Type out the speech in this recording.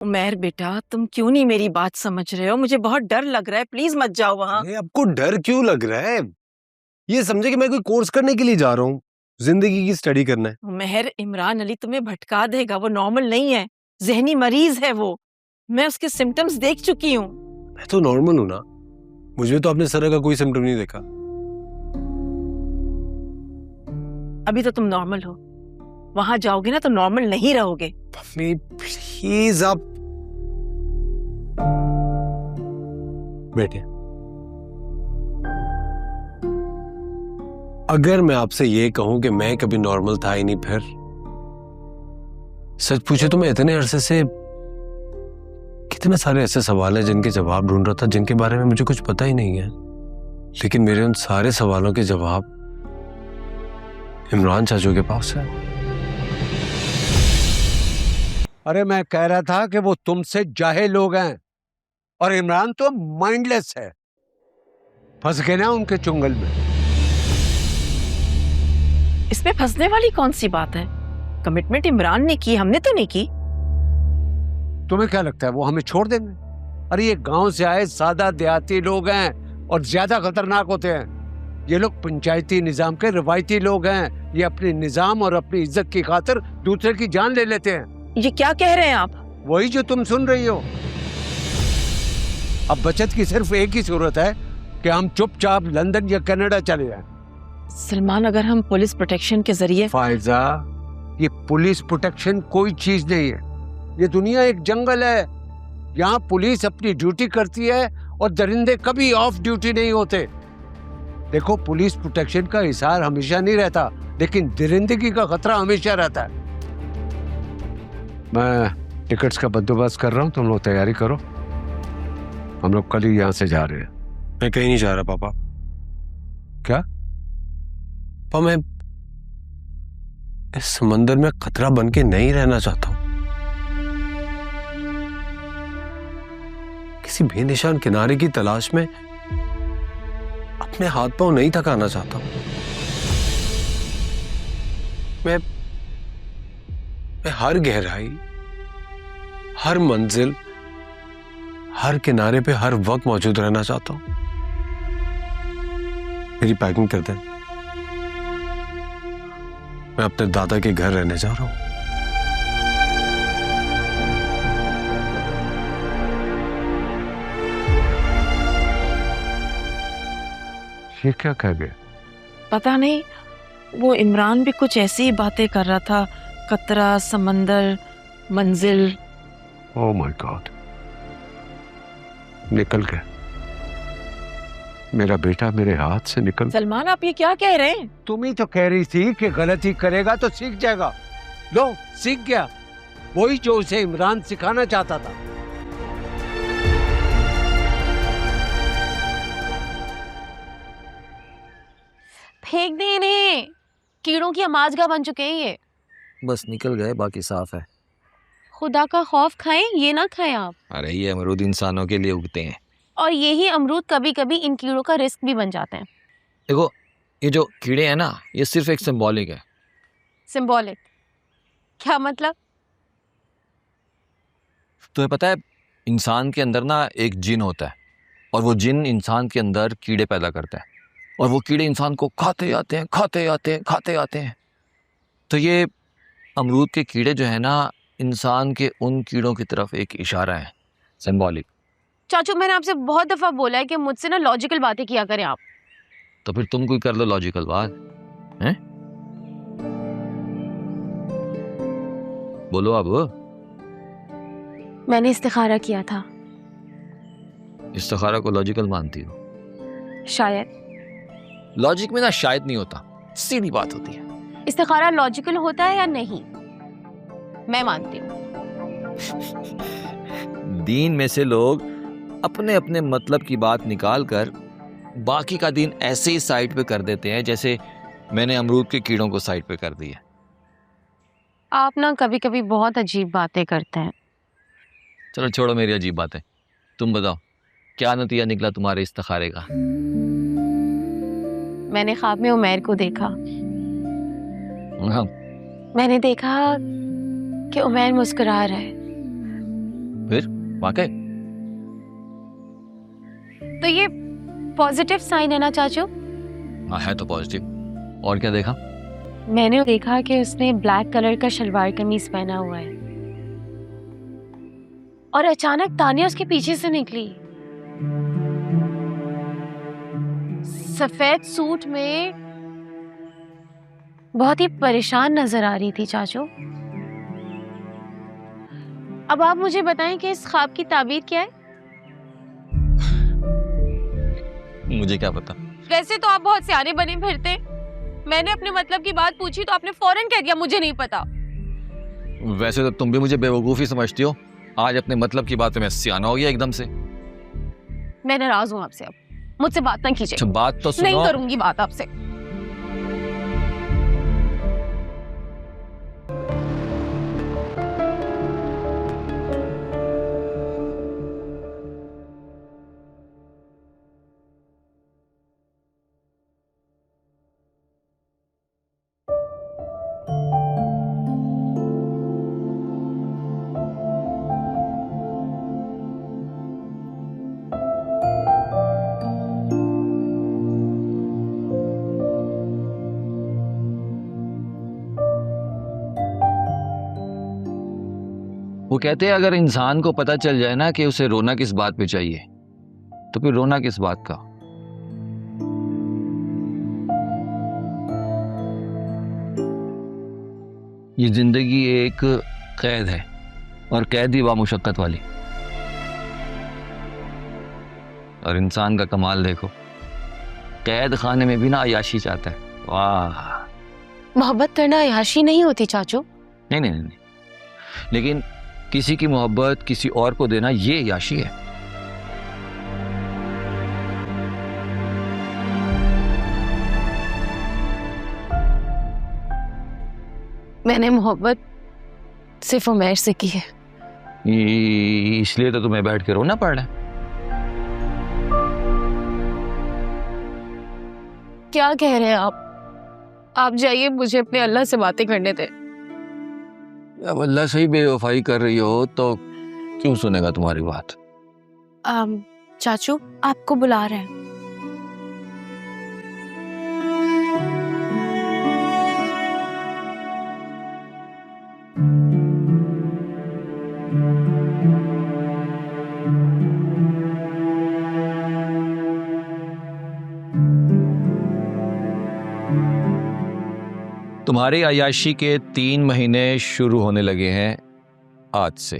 उमैर बेटा, तुम क्यों नहीं मेरी बात समझ रहे हो? मुझे बहुत डर लग रहा है, प्लीज मत जाओ वहाँ। आपको डर क्यों लग रहा है? ये समझे कि मैं कोई कोर्स करने के लिए जा रहा हूँ, जिंदगी की स्टडी करना है। उमैर, इमरान अली तुम्हें भटका देगा, वो नॉर्मल नहीं है, जहनी मरीज है वो। मैं उसके सिम्टम्स देख चुकी हूँ। मैं तो नॉर्मल हूँ ना, मुझे तो अपने सर का कोई सिम्टम नहीं देखा। अभी तो तुम नॉर्मल हो, वहां जाओगे ना तो नॉर्मल नहीं रहोगे। मम्मी प्लीज आप बैठे। अगर मैं आपसे ये कहूं कि मैं कभी नॉर्मल था ही नहीं, फिर सच पूछे तो मैं इतने अरसे से कितने सारे ऐसे सवाल हैं जिनके जवाब ढूंढ रहा था, जिनके बारे में मुझे कुछ पता ही नहीं है। लेकिन मेरे उन सारे सवालों के जवाब इमरान चाचू के पास है। अरे मैं कह रहा था कि वो तुमसे जाहिल लोग हैं और इमरान तो माइंडलेस है, फंस गए ना उनके चुंगल में। इसमें फंसने वाली कौन सी बात है? कमिटमेंट इमरान ने की, हमने तो नहीं की। तुम्हें क्या लगता है वो हमें छोड़ देंगे? अरे ये गांव से आए सादा देहाती लोग हैं और ज्यादा खतरनाक होते हैं। ये लोग पंचायती निजाम के रवायती लोग हैं। ये अपने निजाम और अपनी इज्जत की खातिर दूसरे की जान ले लेते हैं। ये क्या कह रहे हैं आप? वही जो तुम सुन रही हो। अब बचत की सिर्फ एक ही सूरत है कि हम चुपचाप लंदन या कनाडा चले जाएं। सलमान, अगर हम पुलिस प्रोटेक्शन के जरिए। फायजा, ये पुलिस प्रोटेक्शन कोई चीज नहीं है। ये दुनिया एक जंगल है। यहाँ पुलिस अपनी ड्यूटी करती है और दरिंदे कभी ऑफ ड्यूटी नहीं होते। देखो, पुलिस प्रोटेक्शन का हिसार हमेशा नहीं रहता, लेकिन दरिंदगी का खतरा हमेशा रहता है। मैं टिकट्स का बंदोबस्त कर रहा हूँ, तुम लोग तैयारी करो। हम लोग कल ही यहाँ से जा रहे हैं। मैं कहीं नहीं जा रहा पापा। क्या? पापा, मैं इस समंदर में खतरा बन के नहीं रहना चाहता हूं। किसी बेनिशान किनारे की तलाश में अपने हाथ पांव नहीं थकाना चाहता हूं। मैं हर गहराई, हर मंजिल, हर किनारे पे हर वक्त मौजूद रहना चाहता हूं। मेरी पैकिंग कर दें, मैं अपने दादा के घर रहने जा रहा हूं। ये क्या कह गए? पता नहीं, वो इमरान भी कुछ ऐसी ही बातें कर रहा था। कतरा, समंदर, मंजिल। ओह माय गॉड, निकल गए। मेरा बेटा मेरे हाथ से निकल। सलमान, आप ये क्या कह रहे हैं? तुम ही तो कह रही थी कि गलती करेगा तो सीख जाएगा। लो, सीख गया। वही जो उसे इमरान सिखाना चाहता था। फेंक दे इन्हें, कीड़ों की आमाजगाह बन चुके हैं ये। बस निकल गए, बाकी साफ है। खुदा का खौफ खाएं, ये ना खाएं आप। अरे ये अमरूद इंसानों के लिए उगते हैं, और यही अमरूद कभी कभी इन कीड़ों का रिस्क भी बन जाते हैं। देखो ये जो कीड़े हैं ना, ये सिर्फ एक सिंबॉलिक है। सिंबॉलिक? क्या मतलब? तुम्हें पता है, इंसान के अंदर ना एक जिन होता है, और वो जिन इंसान के अंदर कीड़े पैदा करता है, और वो कीड़े इंसान को खाते आते हैं, खाते आते हैं, खाते आते हैं। तो ये अमरूद के कीड़े जो है ना, इंसान के उन कीड़ों की तरफ एक इशारा है, सिंबॉलिक। चाचू, मैंने आपसे बहुत दफा बोला है कि मुझसे ना लॉजिकल बातें किया करें आप। तो फिर तुम कोई कर लो लॉजिकल बात, हैं? बोलो अब। मैंने इस्तिखारा किया था। इस्तिखारा को लॉजिकल मानती हो? शायद। लॉजिक में ना शायद नहीं होता, सीधी बात होती है। इस्तिखारा लॉजिकल होता है या नहीं, मैं मानती हूँ। दीन में से लोग अपने अपने मतलब की बात निकाल कर बाकी का दीन ऐसे ही साइड पे कर देते हैं, जैसे मैंने अमरूद के कीड़ों को साइड पे कर दिया। आप ना कभी कभी बहुत अजीब बातें करते हैं। चलो छोड़ो मेरी अजीब बातें, तुम बताओ क्या नतीजा निकला तुम्हारे इस्तिखारे का? मैंने ख्वाब में उमैर को देखा। हाँ। मैंने देखा कि उमैर मुस्कुरा रहा है। फिर वाकई तो ये पॉजिटिव साइन है ना चाचू? हाँ है तो पॉजिटिव। और क्या देखा? मैंने देखा कि उसने ब्लैक कलर का शलवार कमीज पहना हुआ है और अचानक तानिया उसके पीछे से निकली सफेद सूट में, बहुत ही परेशान नजर आ रही थी चाचू। अब आप मुझे बताएं कि इस ख्वाब की ताबीर क्या है? मुझे क्या पता। वैसे तो आप बहुत सियाने बने फिरते। मैंने अपने मतलब की बात पूछी तो आपने फौरन कह दिया मुझे नहीं पता। वैसे तो तुम भी मुझे बेवकूफ़ी समझती हो। आज अपने मतलब की बात पे मैं सियाना हो गया एकदम से। मैं नाराज हूं आपसे। अब मुझसे बात ना कीजिए। अच्छा बात तो सुनो। नहीं करूंगी बात आपसे। वो कहते हैं अगर इंसान को पता चल जाए ना कि उसे रोना किस बात पे चाहिए, तो फिर रोना किस बात का। ये जिंदगी एक कैद है और कैद ही बामुशक्कत वाली। और इंसान का कमाल देखो, कैद खाने में भी ना अय्याशी चाहता है। वाह। मोहब्बत करना अय्याशी नहीं होती चाचू। नहीं नहीं नहीं, लेकिन किसी की मोहब्बत किसी और को देना ये अय्याशी है। मैंने मोहब्बत सिर्फ उमैर से की है। इसलिए तो तुम्हें बैठ के रोना पड़ रहा है। क्या कह रहे हैं आप जाइए, मुझे अपने अल्लाह से बातें करने दें। अब अल्लाह से ही बेवफाई कर रही हो तो क्यों सुनेगा तुम्हारी बात। चाचू आपको बुला रहे हैं। तुम्हारी अय्याशी के 3 महीने शुरू होने लगे हैं आज से।